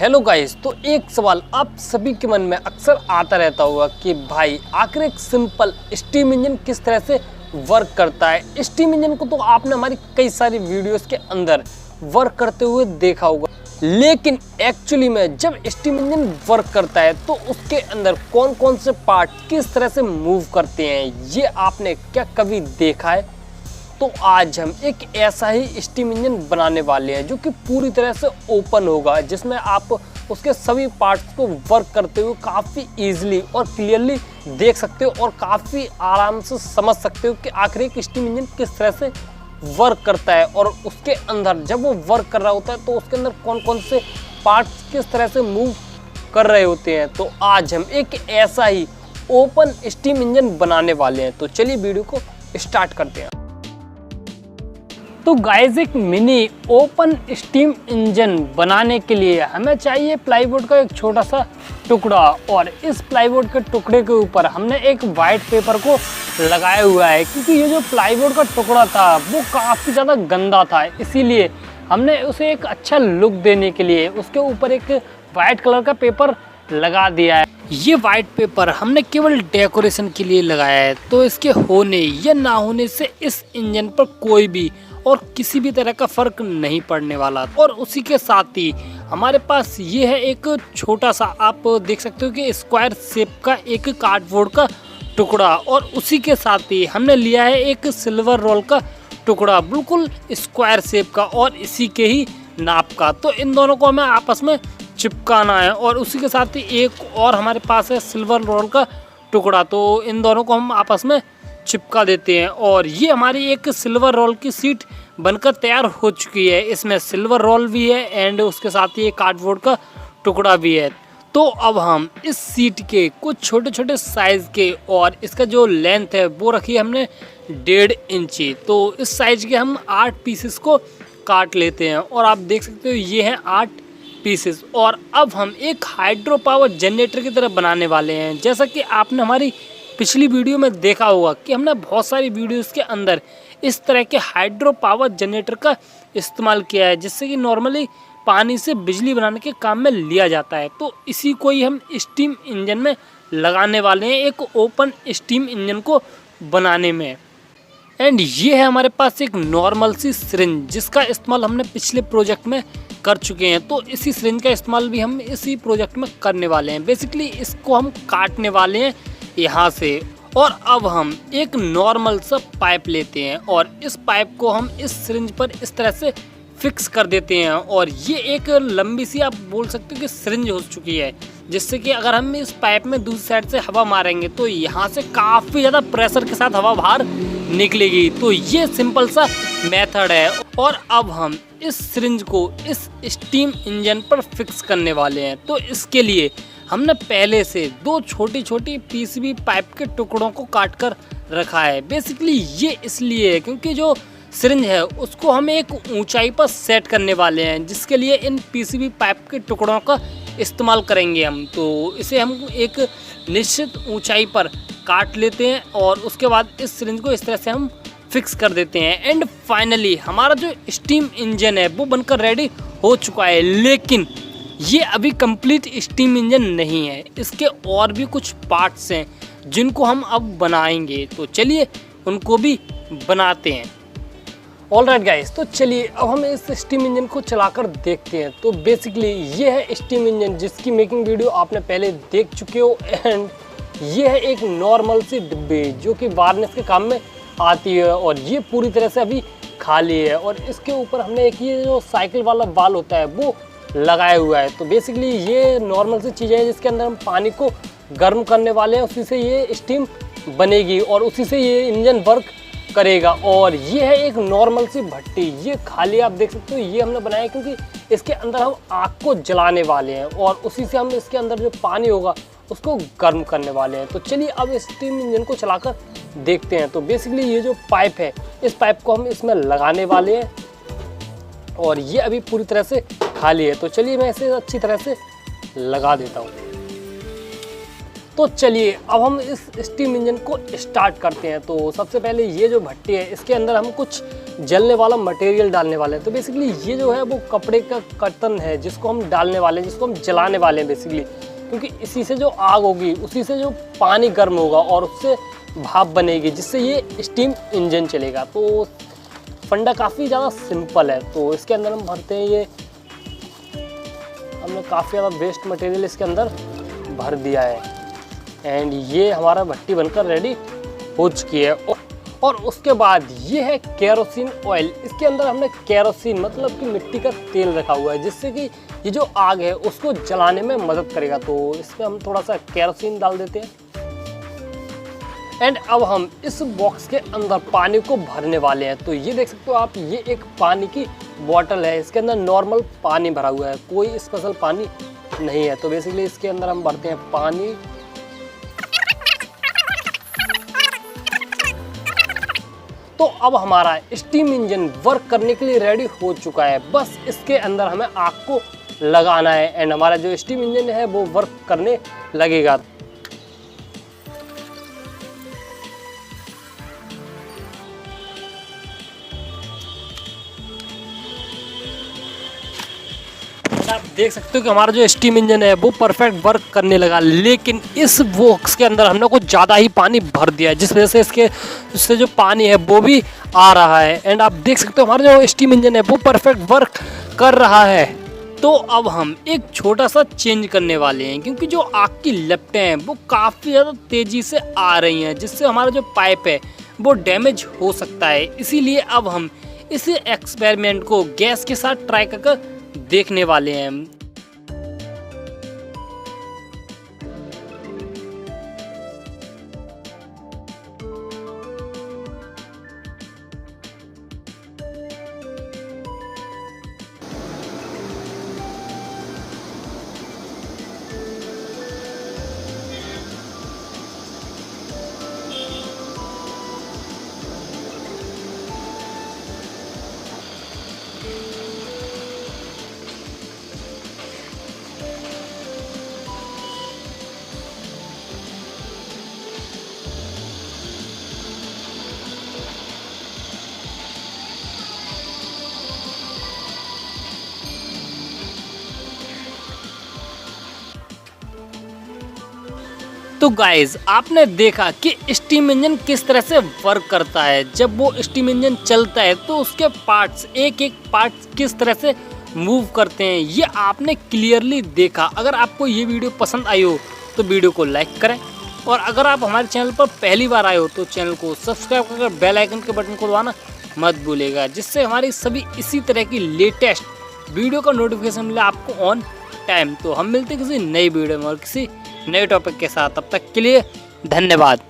Hello guys, तो एक सवाल आप सभी के मन में अक्सर आता रहता होगा कि भाई आखिर एक सिंपल स्टीम इंजन किस तरह से वर्क करता है। स्टीम इंजन को तो आपने हमारी कई सारी वीडियोस के अंदर वर्क करते हुए देखा होगा, लेकिन एक्चुअली में जब स्टीम इंजन वर्क करता है तो उसके अंदर कौन कौन से पार्ट किस तरह से मूव करते हैं, ये आपने क्या कभी देखा है? तो आज हम एक ऐसा ही स्टीम इंजन बनाने वाले हैं जो कि पूरी तरह से ओपन होगा, जिसमें आप उसके सभी पार्ट्स को वर्क करते हुए काफ़ी इजीली और क्लियरली देख सकते हो और काफ़ी आराम से समझ सकते हो कि आखिर एक स्टीम इंजन किस तरह से वर्क करता है और उसके अंदर जब वो वर्क कर रहा होता है तो उसके अंदर कौन कौन से पार्ट्स किस तरह से मूव कर रहे होते हैं। तो आज हम एक ऐसा ही ओपन स्टीम इंजन बनाने वाले हैं, तो चलिए वीडियो को स्टार्ट करते हैं। तो गाइस, एक मिनी ओपन स्टीम इंजन बनाने के लिए हमें चाहिए प्लाईवुड का एक छोटा सा टुकड़ा, और इस प्लाईवुड के टुकड़े के ऊपर हमने एक वाइट पेपर को लगाया हुआ है, क्योंकि ये जो प्लाईवुड का टुकड़ा था वो काफ़ी ज़्यादा गंदा था, इसीलिए हमने उसे एक अच्छा लुक देने के लिए उसके ऊपर एक वाइट कलर का पेपर लगा दिया है। ये वाइट पेपर हमने केवल डेकोरेशन के लिए लगाया है, तो इसके होने या ना होने से इस इंजन पर कोई भी और किसी भी तरह का फर्क नहीं पड़ने वाला। और उसी के साथ ही हमारे पास ये है एक छोटा सा, आप देख सकते हो कि स्क्वायर शेप का एक कार्डबोर्ड का टुकड़ा, और उसी के साथ ही हमने लिया है एक सिल्वर रोल का टुकड़ा बिल्कुल स्क्वायर शेप का और इसी के ही नाप का। तो इन दोनों को हमें आपस में चिपकाना है, और उसी के साथ ही एक और हमारे पास है सिल्वर रोल का टुकड़ा, तो इन दोनों को हम आपस में चिपका देते हैं। और ये हमारी एक सिल्वर रोल की सीट बनकर तैयार हो चुकी है। इसमें सिल्वर रोल भी है एंड उसके साथ ही एक कार्डबोर्ड का टुकड़ा भी है। तो अब हम इस सीट के कुछ छोटे छोटे साइज़ के, और इसका जो लेंथ है वो रखी है हमने 1.5 इंची, तो इस साइज के हम 8 पीसेस को काट लेते हैं। और आप देख सकते हो ये हैं 8 पीसेस। और अब हम एक हाइड्रो पावर जनरेटर की तरह बनाने वाले हैं। जैसा कि आपने हमारी पिछली वीडियो में देखा होगा कि हमने बहुत सारी वीडियोस के अंदर इस तरह के हाइड्रो पावर जनरेटर का इस्तेमाल किया है, जिससे कि नॉर्मली पानी से बिजली बनाने के काम में लिया जाता है। तो इसी को ही हम स्टीम इंजन में लगाने वाले हैं, एक ओपन स्टीम इंजन को बनाने में। एंड ये है हमारे पास एक नॉर्मल सी सिरिंज, जिसका इस्तेमाल हमने पिछले प्रोजेक्ट में कर चुके हैं। तो इसी सिरिंज का इस्तेमाल भी हम इसी प्रोजेक्ट में करने वाले हैं। बेसिकली इसको हम काटने वाले हैं यहाँ से। और अब हम एक नॉर्मल सा पाइप लेते हैं और इस पाइप को हम इस सिरिंज पर इस तरह से फिक्स कर देते हैं। और ये एक लंबी सी, आप बोल सकते हो कि सिरिंज हो चुकी है, जिससे कि अगर हम इस पाइप में दूसरी साइड से हवा मारेंगे तो यहाँ से काफ़ी ज़्यादा प्रेशर के साथ हवा बाहर निकलेगी। तो ये सिंपल सा मेथड है। और अब हम इस सिरिंज को इस स्टीम इंजन पर फिक्स करने वाले हैं। तो इसके लिए हमने पहले से 2 छोटी छोटी पीसीबी पाइप के टुकड़ों को काट कर रखा है। बेसिकली ये इसलिए है क्योंकि जो सिरिंज है उसको हम एक ऊंचाई पर सेट करने वाले हैं, जिसके लिए इन पीसीबी पाइप के टुकड़ों का इस्तेमाल करेंगे हम। तो इसे हम एक निश्चित ऊंचाई पर काट लेते हैं और उसके बाद इस सिरिंज को इस तरह से हम फिक्स कर देते हैं। एंड फाइनली हमारा जो स्टीम इंजन है वो बनकर रेडी हो चुका है। लेकिन ये अभी कंप्लीट स्टीम इंजन नहीं है, इसके और भी कुछ पार्ट्स हैं जिनको हम अब बनाएंगे। तो चलिए उनको भी बनाते हैं। ऑलराइट गाइस, तो चलिए अब हम इस स्टीम इंजन को चलाकर देखते हैं। तो बेसिकली ये है स्टीम इंजन, जिसकी मेकिंग वीडियो आपने पहले देख चुके हो। एंड ये है एक नॉर्मल सी डिब्बी जो कि वार्निश के काम में आती है, और ये पूरी तरह से अभी खाली है। और इसके ऊपर हमने एक ये जो साइकिल वाला बाल होता है वो लगाया हुआ है। तो बेसिकली ये नॉर्मल सी चीज़ें हैं जिसके अंदर हम पानी को गर्म करने वाले हैं, उसी से ये स्टीम बनेगी और उसी से ये इंजन वर्क करेगा। और ये है एक नॉर्मल सी भट्टी, ये खाली आप देख सकते हो, ये हमने बनाया क्योंकि इसके अंदर हम आग को जलाने वाले हैं और उसी से हम इसके अंदर जो पानी होगा उसको गर्म करने वाले हैं। तो चलिए अब स्टीम इंजन को चलाकर देखते हैं। तो बेसिकली ये जो पाइप है, इस पाइप को हम इसमें लगाने वाले हैं और ये अभी पूरी तरह से खाली है। तो चलिए मैं इसे अच्छी तरह से लगा देता हूँ। तो चलिए अब हम इस स्टीम इंजन को स्टार्ट करते हैं। तो सबसे पहले ये जो भट्टी है इसके अंदर हम कुछ जलने वाला मटेरियल डालने वाले हैं। तो बेसिकली ये जो है वो कपड़े का कर्तन है जिसको हम डालने वाले हैं, जिसको हम जलाने वाले हैं बेसिकली, क्योंकि इसी से जो आग होगी उसी से जो पानी गर्म होगा और उससे भाप बनेगी जिससे ये स्टीम इंजन चलेगा। तो फंडा काफ़ी ज़्यादा सिंपल है। तो इसके अंदर हम भरते हैं, ये हमने काफ़ी ज़्यादा वेस्ट मटेरियल इसके अंदर भर दिया है एंड ये हमारा भट्टी बनकर रेडी हो चुकी है। और उसके बाद ये है केरोसिन ऑयल। इसके अंदर हमने केरोसिन मतलब कि मिट्टी का तेल रखा हुआ है जिससे कि ये जो आग है उसको जलाने में मदद करेगा। तो इसमें हम थोड़ा सा केरोसिन डाल देते हैं एंड अब हम इस बॉक्स के अंदर पानी को भरने वाले हैं। तो ये देख सकते हो आप, ये एक पानी की बॉटल है, इसके अंदर नॉर्मल पानी भरा हुआ है, कोई स्पेशल पानी नहीं है। तो बेसिकली इसके अंदर हम भरते हैं पानी। तो अब हमारा स्टीम इंजन वर्क करने के लिए रेडी हो चुका है, बस इसके अंदर हमें आग को लगाना है एंड हमारा जो स्टीम इंजन है वो वर्क करने लगेगा। आप देख सकते हो कि हमारा जो स्टीम इंजन है वो परफेक्ट वर्क करने लगा, लेकिन इस बॉक्स के अंदर हमने कुछ ज़्यादा ही पानी भर दिया है जिस वजह से इससे जो पानी है वो भी आ रहा है एंड आप देख सकते हो हमारा जो स्टीम इंजन है वो परफेक्ट वर्क कर रहा है। तो अब हम एक छोटा सा चेंज करने वाले हैं क्योंकि जो आग की लपटें हैं वो काफ़ी ज़्यादा तेज़ी से आ रही हैं जिससे हमारा जो पाइप है वो डैमेज हो सकता है। इसीलिए अब हम इस एक्सपेरिमेंट को गैस के साथ ट्राई कर देखने वाले हैं। तो गाइज आपने देखा कि स्टीम इंजन किस तरह से वर्क करता है। जब वो स्टीम इंजन चलता है तो उसके पार्ट्स एक एक पार्ट्स किस तरह से मूव करते हैं ये आपने क्लियरली देखा। अगर आपको ये वीडियो पसंद आई हो तो वीडियो को लाइक करें और अगर आप हमारे चैनल पर पहली बार आए हो तो चैनल को सब्सक्राइब कर बेल आइकन के बटन को दबाना मत भूलिएगा, जिससे हमारी सभी इसी तरह की लेटेस्ट वीडियो का नोटिफिकेशन मिले आपको ऑन टाइम। तो हम मिलते हैं किसी नई वीडियो में और किसी नए टॉपिक के साथ, तब तक के लिए धन्यवाद।